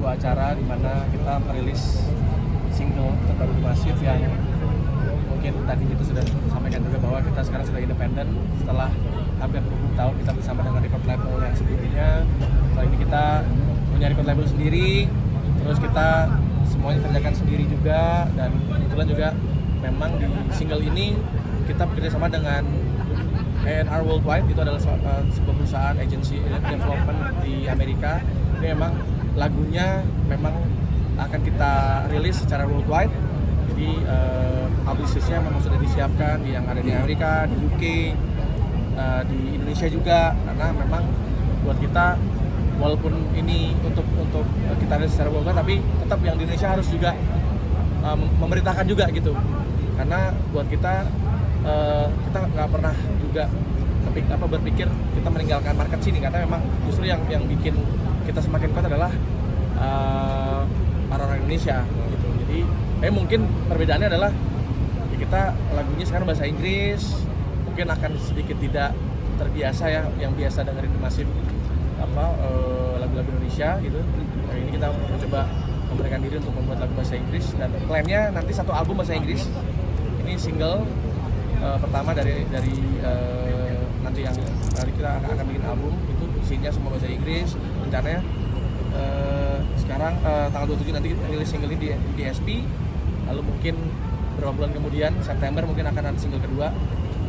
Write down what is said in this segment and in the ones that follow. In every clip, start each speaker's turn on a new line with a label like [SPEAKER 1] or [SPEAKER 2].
[SPEAKER 1] sebuah acara di mana kita merilis single terbaru The Massive yang mungkin tadi kita sudah sampaikan juga bahwa kita sekarang sudah independen setelah hampir 20 tahun kita bersama dengan record label yang sebelumnya. Kali ini kita punya record label sendiri, terus kita semuanya kerjakan sendiri juga, dan kebetulan juga memang di single ini kita bekerja sama dengan A&R Worldwide. Itu adalah sebuah perusahaan agency development di Amerika. Ini memang lagunya memang akan kita rilis secara worldwide. Jadi publishersnya memang sudah disiapkan yang ada di Amerika, di UK, di Indonesia juga. Karena memang buat kita, walaupun ini untuk kita rilis secara worldwide, tapi tetap yang di Indonesia harus juga memberitakan juga gitu. Karena buat kita nggak pernah juga berpikir kita meninggalkan market sini, karena memang justru yang bikin kita semakin kuat adalah orang-orang Indonesia gitu. Jadi mungkin perbedaannya adalah ya kita lagunya sekarang bahasa Inggris, mungkin akan sedikit tidak terbiasa ya, yang biasa dengerin Massive lagu-lagu Indonesia gitu. Nah, ini kita mencoba memberikan diri untuk membuat lagu bahasa Inggris, dan plannya nanti satu album bahasa Inggris. Ini single pertama dari nanti yang nanti kita akan bikin album, itu isinya semua bahasa Inggris. Rencananya sekarang tanggal 27 nanti rilis single ini di SP, lalu mungkin beberapa bulan kemudian September mungkin akan ada single kedua,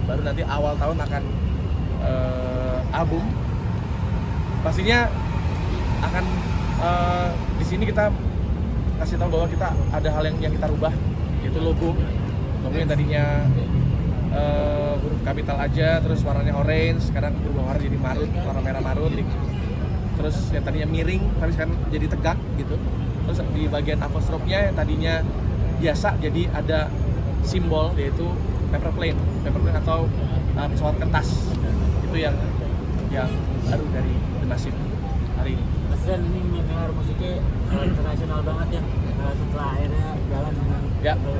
[SPEAKER 1] baru nanti awal tahun akan album. Pastinya akan di sini kita kasih tahu bahwa kita ada hal yang kita rubah, yaitu logo yang tadinya huruf kapital aja, terus warnanya orange, sekarang berubah warna jadi marun, warna merah marun. Terus yang tadinya miring, tapi sekarang jadi tegak gitu. Terus di bagian apostrofnya yang tadinya biasa, jadi ada simbol, yaitu paper plane atau pesawat kertas. Itu yang baru dari The Massive hari ini.
[SPEAKER 2] Mas Dan, ini mendengar musiknya internasional banget ya, setelah akhirnya jalan dengan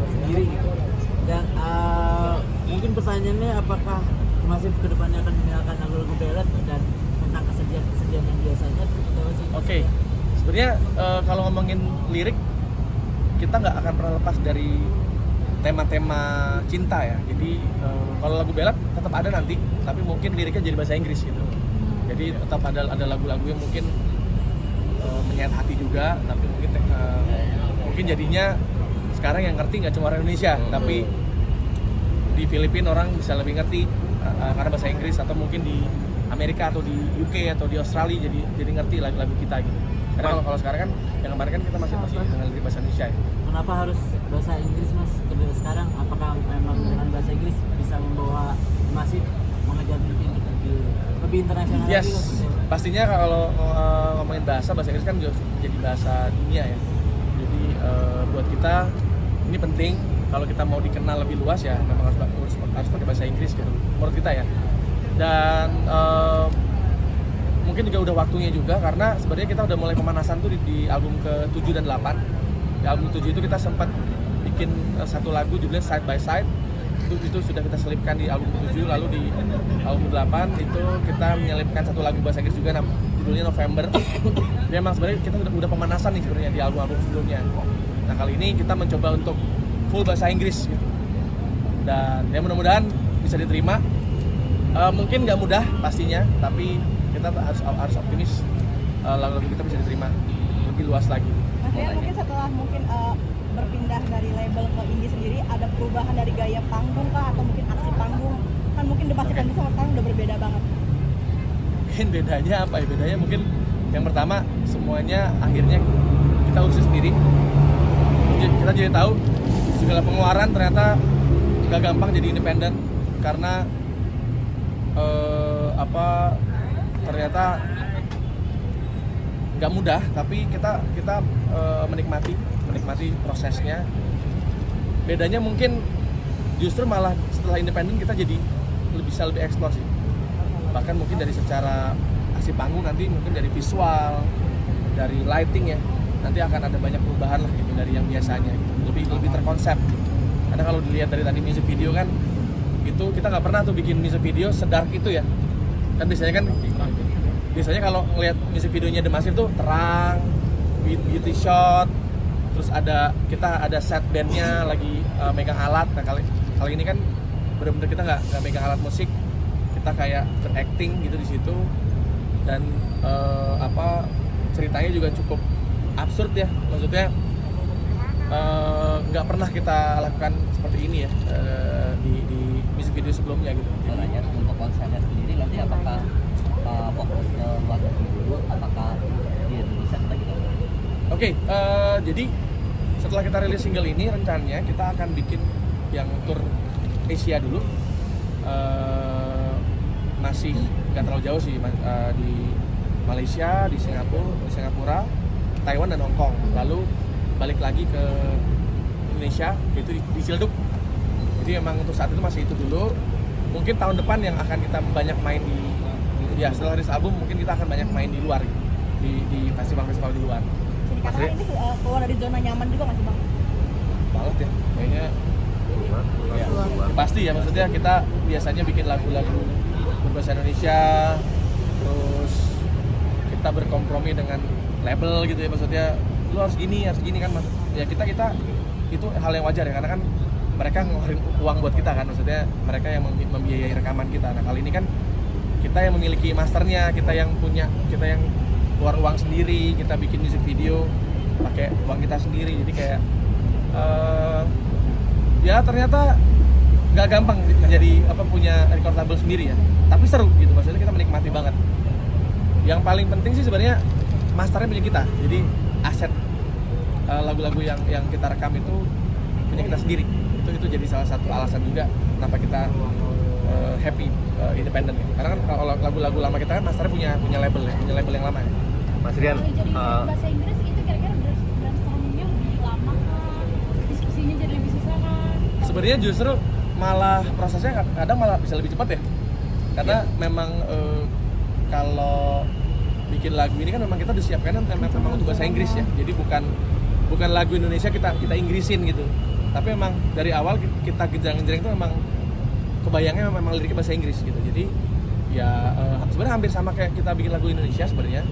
[SPEAKER 2] sendiri gitu. Dan mungkin pertanyaannya, apakah Massive kedepannya akan meninggalkan lagu-lagu ballad dan tentang kesedihan yang biasanya atau sih?
[SPEAKER 1] Oke, sebenarnya kalau ngomongin lirik, kita nggak akan pernah lepas dari tema-tema cinta ya. Jadi kalau lagu ballad tetap ada nanti, tapi mungkin liriknya jadi bahasa Inggris gitu. Jadi tetap ada lagu-lagu yang mungkin menyayat hati juga, tapi mungkin jadinya sekarang yang ngerti nggak cuma orang Indonesia, tapi di Filipina orang bisa lebih ngerti karena bahasa Inggris, atau mungkin di Amerika atau di UK atau di Australia jadi ngerti lagu-lagu kita gitu. Karena kalau sekarang kan yang kemarin kan kita masih dengan lirik bahasa Indonesia ya.
[SPEAKER 2] Kenapa harus bahasa Inggris, Mas? Sekarang apakah memang dengan bahasa Inggris bisa membawa Massive mengejar mimpi untuk lebih internasional
[SPEAKER 1] Yes.
[SPEAKER 2] lagi?
[SPEAKER 1] Pastinya kalau ngomongin bahasa Inggris kan jadi bahasa dunia ya. Jadi buat kita ini penting, kalau kita mau dikenal lebih luas ya memang harus pakai bahasa Inggris gitu menurut kita ya. Dan mungkin juga udah waktunya juga, karena sebenarnya kita udah mulai pemanasan tuh di album ke-7 dan 8. Di album 7 itu kita sempat bikin satu lagu judulnya Side by Side. Itu sudah kita selipkan di album 7, lalu di album 8 itu kita menyelipkan satu lagu bahasa Inggris juga, judulnya November. Jadi memang sebenarnya kita udah pemanasan nih sebenarnya di album-album sebelumnya. Nah, kali ini kita mencoba untuk full bahasa Inggris gitu. Dan ya mudah-mudahan bisa diterima. Mungkin nggak mudah pastinya, tapi kita harus optimis lagu-lagu kita bisa diterima lebih luas lagi.
[SPEAKER 3] Mas Rian, mungkin setelah berpindah dari label ke indie sendiri, ada perubahan dari gaya panggung kah, atau mungkin aksi panggung? Kan mungkin The Massive sama sekarang udah berbeda banget.
[SPEAKER 1] Mungkin bedanya apa ya? Bedanya mungkin yang pertama, semuanya akhirnya kita urus sendiri. Kita jadi tahu segala pengeluaran ternyata gak gampang jadi independen, karena ternyata nggak mudah, tapi kita menikmati prosesnya. Bedanya mungkin justru malah setelah independen kita jadi bisa lebih eksplor sih, bahkan mungkin dari secara aksi panggung, nanti mungkin dari visual, dari lighting ya, nanti akan ada banyak perubahan lah gitu dari yang biasanya gitu. lebih terkonsep. Karena kalau dilihat dari tadi music video kan, itu kita nggak pernah tuh bikin music video sedark itu ya. Kan biasanya kalau ngelihat music videonya The Massive tuh terang, beauty shot, terus kita ada set bandnya lagi megang alat. Nah kali ini kan benar-benar kita nggak megang alat musik, kita kayak beracting gitu di situ, dan ceritanya juga cukup absurd ya, maksudnya nggak pernah kita lakukan seperti ini ya di music video sebelumnya gitu.
[SPEAKER 4] Nanya untuk konsernya sendiri nanti apakah fokus ke luar negeri dulu, apakah di Indonesia kita gitu?
[SPEAKER 1] Oke, jadi setelah kita rilis single ini rencananya kita akan bikin yang tour Asia dulu. Masih nggak terlalu jauh sih, di Malaysia, di Singapura, Taiwan dan Hong Kong. Lalu balik lagi ke Indonesia, yaitu di Ciledug. Jadi memang untuk saat itu masih itu dulu. Mungkin tahun depan yang akan kita banyak main setelah rilis album mungkin kita akan banyak main di luar gitu, di festival-festival di luar.
[SPEAKER 3] Bisa dikatakan ini keluar dari zona nyaman juga nggak sih Bang?
[SPEAKER 1] Banget ya, kayaknya ya, pasti ya, maksudnya kita biasanya bikin lagu-lagu berbahasa Indonesia, terus kita berkompromi dengan label gitu ya, maksudnya lu harus gini kan, ya kita itu hal yang wajar ya, karena kan mereka ngeluarin uang buat kita kan, maksudnya mereka yang membiayai rekaman kita. Nah kali ini kan kita yang memiliki masternya, kita yang keluar uang sendiri, kita bikin music video pakai uang kita sendiri, jadi kayak ya ternyata nggak gampang menjadi punya record label sendiri ya, tapi seru gitu, maksudnya kita menikmati banget. Yang paling penting sih sebenarnya masternya punya kita, jadi aset lagu-lagu yang kita rekam itu punya kita sendiri. Itu jadi salah satu alasan juga kenapa kita happy independen ya. Karena kan kalau lagu-lagu lama kita kan masternya punya label ya, punya label yang lama ya.
[SPEAKER 5] Mas Rian,
[SPEAKER 6] jadi bahasa Inggris itu kira-kira brainstormingnya lebih lama kan, diskusinya jadi lebih susah kan?
[SPEAKER 1] Sebenarnya justru malah prosesnya kadang malah bisa lebih cepat ya, karena memang kalau bikin lagu ini kan memang kita disiapkan memang untuk bahasa Inggris ya, jadi bukan lagu Indonesia kita Inggrisin gitu, tapi memang dari awal kita genjreng-genjreng itu memang kebayangnya memang liriknya bahasa Inggris gitu. Jadi ya sebenarnya hampir sama kayak kita bikin lagu Indonesia sebenarnya,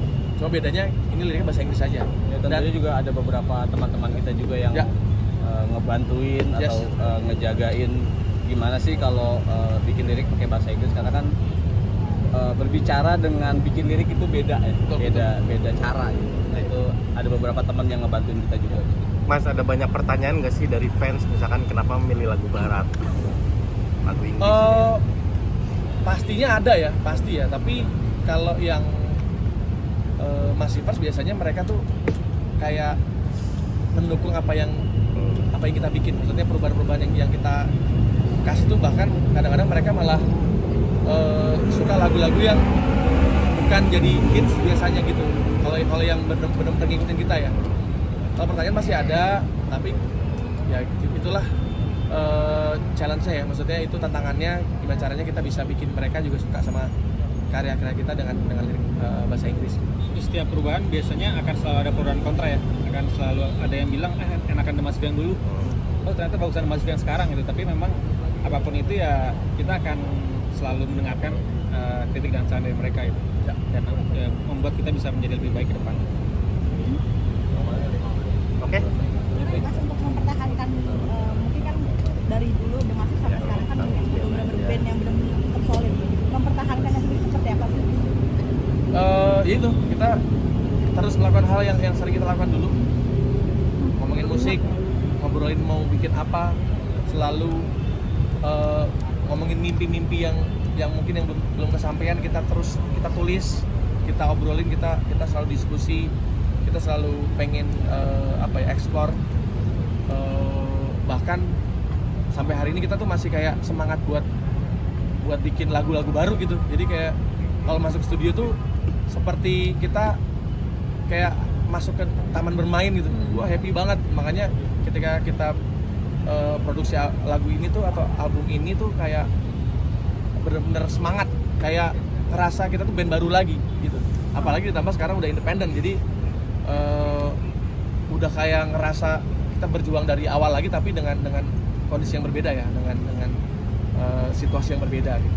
[SPEAKER 1] cuma bedanya ini liriknya bahasa Inggris saja.
[SPEAKER 5] ya tentunya juga ada beberapa teman-teman kita juga yang ngebantuin atau ngejagain gimana sih kalau bikin lirik pakai bahasa Inggris, karena kan berbicara dengan bikin lirik itu beda ya, beda cara gitu. Nah itu ada beberapa teman yang ngebantuin kita juga.
[SPEAKER 7] Mas, ada banyak pertanyaan nggak sih dari fans, misalkan kenapa memilih lagu barat, lagu Inggris?
[SPEAKER 1] Pastinya ada ya, pasti ya. Tapi kalau yang Massivers biasanya mereka tuh kayak mendukung apa yang kita bikin. Maksudnya perubahan-perubahan yang kita kasih tuh, bahkan kadang-kadang mereka malah suka lagu-lagu yang bukan jadi hits biasanya gitu. Kalau yang benar-benar ngikutin kita ya. Kalau pertanyaan masih ada, tapi ya itulah challenge-nya ya, maksudnya itu tantangannya, gimana caranya kita bisa bikin mereka juga suka sama karya-karya kita dengan lirik bahasa Inggris.
[SPEAKER 8] Setiap perubahan biasanya akan selalu ada pro dan kontra ya, akan selalu ada yang bilang enakan The Massive yang dulu, oh ternyata bagusan The Massive yang sekarang gitu. Tapi memang apapun itu ya kita akan selalu mendengarkan kritik dan saran dari mereka itu, dan membuat kita bisa menjadi lebih baik ke depan.
[SPEAKER 7] Oke.
[SPEAKER 3] Mas, untuk mempertahankan mungkin kan dari dulu The Massive sampai sekarang kan benar-benar band yang benar-benar tersolid, mempertahankannya sendiri seperti apa sih?
[SPEAKER 1] Ya itu, kita terus melakukan hal yang sering kita lakukan dulu, ngomongin musik, ngobrolin mau bikin apa, selalu ngomongin mimpi-mimpi yang mungkin yang belum kesampaian, kita tulis, kita obrolin, kita selalu diskusi, kita selalu pengen explore, bahkan sampai hari ini kita tuh masih kayak semangat buat bikin lagu-lagu baru gitu. Jadi kayak kalau masuk studio tuh seperti kita kayak masuk ke taman bermain gitu. Gua happy banget, makanya ketika kita produksi lagu ini tuh atau album ini tuh kayak bener-bener semangat, kayak ngerasa kita tuh band baru lagi gitu. Apalagi ditambah sekarang udah independen, jadi udah kayak ngerasa kita berjuang dari awal lagi, tapi dengan kondisi yang berbeda ya, dengan situasi yang berbeda gitu.